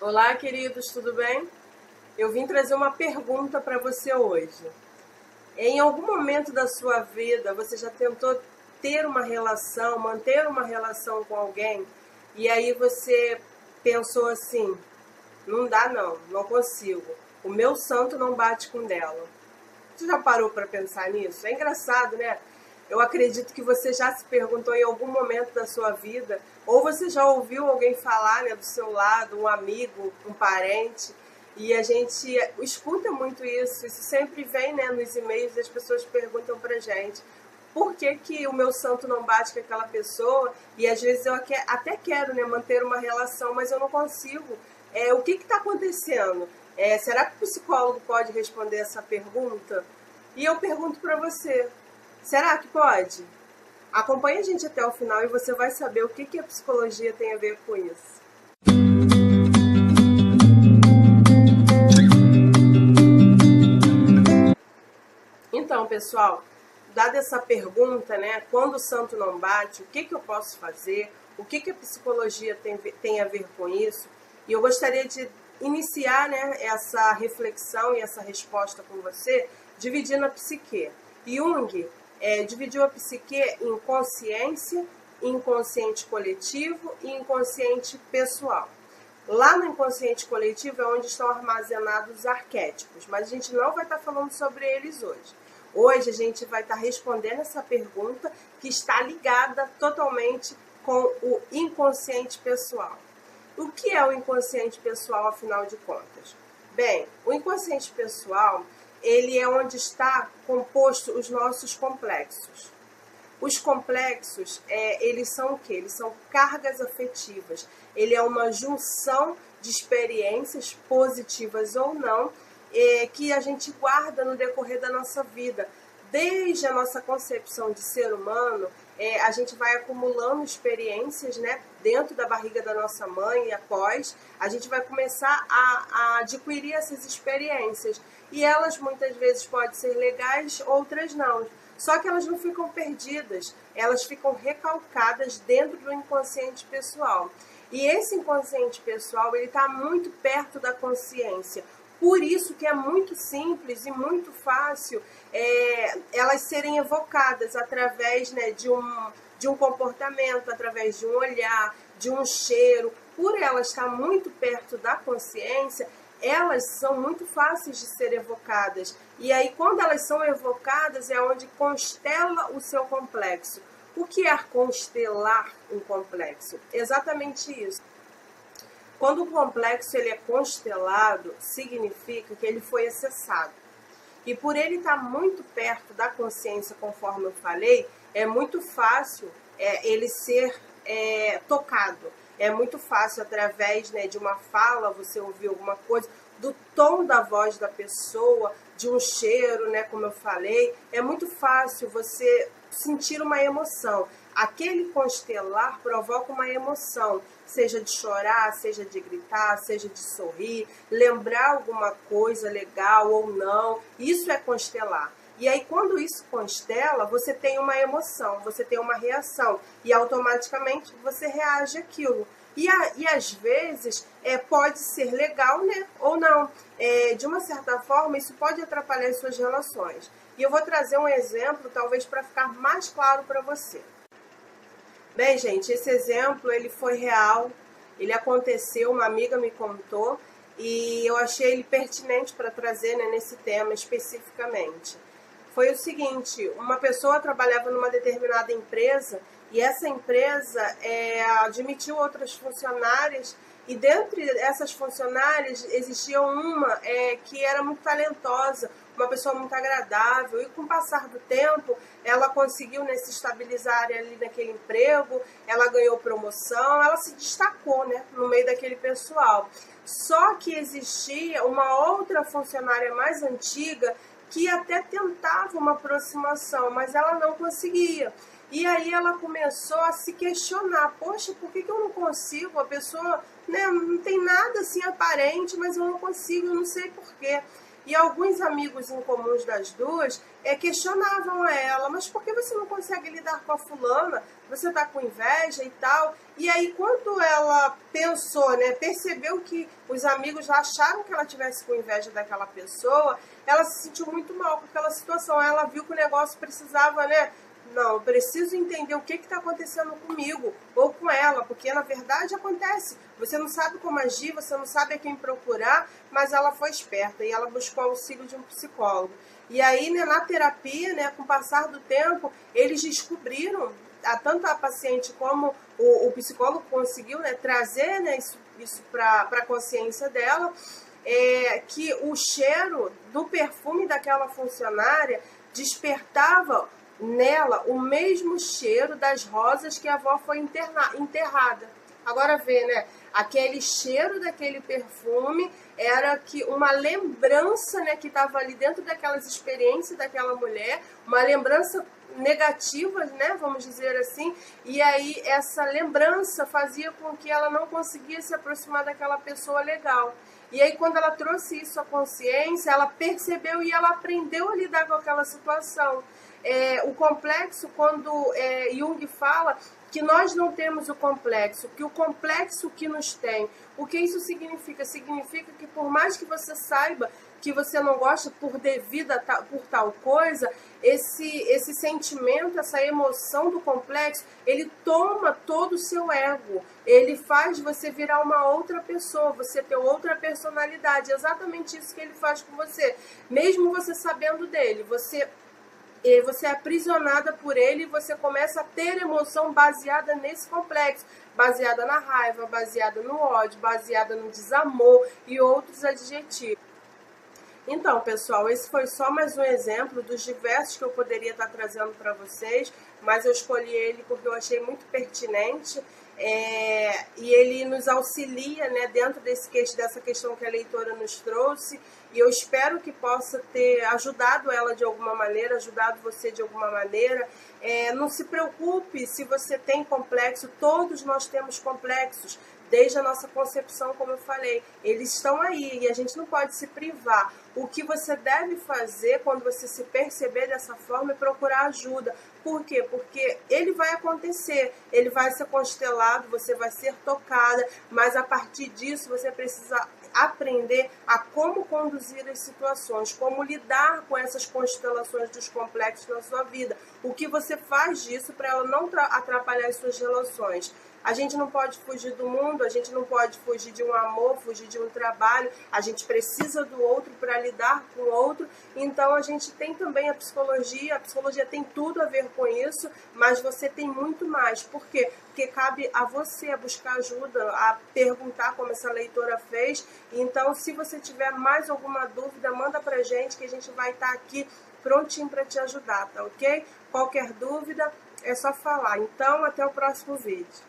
Olá, queridos, tudo bem? Eu vim trazer uma pergunta para você hoje. Em algum momento da sua vida, você já tentou ter uma relação, manter uma relação com alguém, e aí você pensou assim: não dá não, não consigo. O meu santo não bate com o dela. Você já parou para pensar nisso? É engraçado, né? Eu acredito que você já se perguntou em algum momento da sua vida, ou você já ouviu alguém falar, né, do seu lado, um amigo, um parente, e a gente escuta muito isso sempre vem, né, nos e-mails, as pessoas perguntam pra gente por que o meu santo não bate com aquela pessoa, e às vezes eu até quero, né, manter uma relação, mas eu não consigo. O que está acontecendo? Será que o psicólogo pode responder essa pergunta? E eu pergunto para você, será que pode? Acompanhe a gente até o final e você vai saber o que a psicologia tem a ver com isso. Então, pessoal, dada essa pergunta, né, quando o santo não bate, o que eu posso fazer? O que a psicologia tem a ver com isso? E eu gostaria de iniciar, né, essa reflexão e essa resposta com você, dividindo a psique. Jung dividiu a psique em consciência, inconsciente coletivo e inconsciente pessoal. Lá no inconsciente coletivo é onde estão armazenados os arquétipos, mas a gente não vai estar falando sobre eles hoje. Hoje a gente vai estar respondendo essa pergunta que está ligada totalmente com o inconsciente pessoal. O que é o inconsciente pessoal, afinal de contas? Bem, o inconsciente pessoal, ele é onde está composto os nossos complexos. Os complexos, eles são o quê? Eles são cargas afetivas. Ele é uma junção de experiências positivas ou não, que a gente guarda no decorrer da nossa vida. Desde a nossa concepção de ser humano, a gente vai acumulando experiências, né, dentro da barriga da nossa mãe e após, a gente vai começar a adquirir essas experiências. E elas muitas vezes podem ser legais, outras não. Só que elas não ficam perdidas, elas ficam recalcadas dentro do inconsciente pessoal. E esse inconsciente pessoal, ele está muito perto da consciência. Por isso que é muito simples e muito fácil elas serem evocadas através, né, de um comportamento, através de um olhar, de um cheiro. Por ela estar muito perto da consciência, elas são muito fáceis de ser evocadas. E aí, quando elas são evocadas, é onde constela o seu complexo. O que é constelar um complexo? Exatamente isso. Quando o complexo ele é constelado, significa que ele foi acessado. E por ele estar muito perto da consciência, conforme eu falei, é muito fácil ele ser tocado. É muito fácil, através, né, de uma fala, você ouvir alguma coisa, do tom da voz da pessoa, de um cheiro, né, como eu falei. É muito fácil você sentir uma emoção. Aquele constelar provoca uma emoção, seja de chorar, seja de gritar, seja de sorrir, lembrar alguma coisa legal ou não. Isso é constelar. E aí, quando isso constela, você tem uma emoção, você tem uma reação e automaticamente você reage àquilo. E às vezes pode ser legal, né, ou não. De uma certa forma, isso pode atrapalhar as suas relações. E eu vou trazer um exemplo, talvez para ficar mais claro para você. Bem, gente, esse exemplo ele foi real, ele aconteceu, uma amiga me contou e eu achei ele pertinente para trazer, né, nesse tema especificamente. Foi o seguinte, uma pessoa trabalhava numa determinada empresa e essa empresa admitiu outras funcionárias e dentre essas funcionárias existia uma que era muito talentosa, uma pessoa muito agradável, e com o passar do tempo ela conseguiu, né, se estabilizar ali naquele emprego, ela ganhou promoção, ela se destacou, né, no meio daquele pessoal. Só que existia uma outra funcionária mais antiga que até tentava uma aproximação, mas ela não conseguia. E aí ela começou a se questionar, poxa, por que eu não consigo? A pessoa, né, não tem nada assim aparente, mas eu não consigo, eu não sei porquê. E alguns amigos em comuns das duas questionavam a ela, mas por que você não consegue lidar com a fulana? Você tá com inveja e tal. E aí quando ela pensou, né, percebeu que os amigos acharam que ela tivesse com inveja daquela pessoa, ela se sentiu muito mal com aquela situação. Ela viu que o negócio precisava, né, não, eu preciso entender o que está acontecendo comigo ou com ela, porque na verdade acontece. Você não sabe como agir, você não sabe a quem procurar, mas ela foi esperta e ela buscou o auxílio de um psicólogo. E aí, né, na terapia, né, com o passar do tempo, eles descobriram, tanto a paciente como o psicólogo conseguiu, né, trazer, né, isso para a consciência dela, que o cheiro do perfume daquela funcionária despertava nela o mesmo cheiro das rosas que a avó foi enterrada. Agora vê, né? Aquele cheiro daquele perfume era que uma lembrança, né, que estava ali dentro daquelas experiências daquela mulher, uma lembrança negativa, né, vamos dizer assim, e aí essa lembrança fazia com que ela não conseguia se aproximar daquela pessoa legal. E aí quando ela trouxe isso à consciência, ela percebeu e ela aprendeu a lidar com aquela situação. O complexo, quando Jung fala que nós não temos o complexo, que o complexo que nos tem. O que isso significa? Significa que por mais que você saiba que você não gosta por tal coisa, esse sentimento, essa emoção do complexo, ele toma todo o seu ego, ele faz você virar uma outra pessoa, você ter outra personalidade, exatamente isso que ele faz com você, mesmo você sabendo dele, você é aprisionada por ele e você começa a ter emoção baseada nesse complexo, baseada na raiva, baseada no ódio, baseada no desamor e outros adjetivos. Então, pessoal, esse foi só mais um exemplo dos diversos que eu poderia estar trazendo para vocês, mas eu escolhi ele porque eu achei muito pertinente e ele nos auxilia, né, dentro dessa questão que a leitora nos trouxe, e eu espero que possa ter ajudado ela de alguma maneira, ajudado você de alguma maneira. Não se preocupe se você tem complexo, todos nós temos complexos, desde a nossa concepção, como eu falei, eles estão aí e a gente não pode se privar. O que você deve fazer quando você se perceber dessa forma é procurar ajuda. Por quê? Porque ele vai acontecer, ele vai ser constelado, você vai ser tocada, mas a partir disso você precisa aprender a como conduzir as situações, como lidar com essas constelações dos complexos na sua vida. O que você faz disso para ela não atrapalhar as suas relações. A gente não pode fugir do mundo, a gente não pode fugir de um amor, fugir de um trabalho, a gente precisa do outro para lidar com o outro, então a gente tem também a psicologia tem tudo a ver com isso, mas você tem muito mais. Por quê? Porque cabe a você a buscar ajuda, a perguntar como essa leitora fez. Então, se você tiver mais alguma dúvida, manda pra gente que a gente vai estar aqui prontinho para te ajudar, tá ok? Qualquer dúvida é só falar. Então, até o próximo vídeo.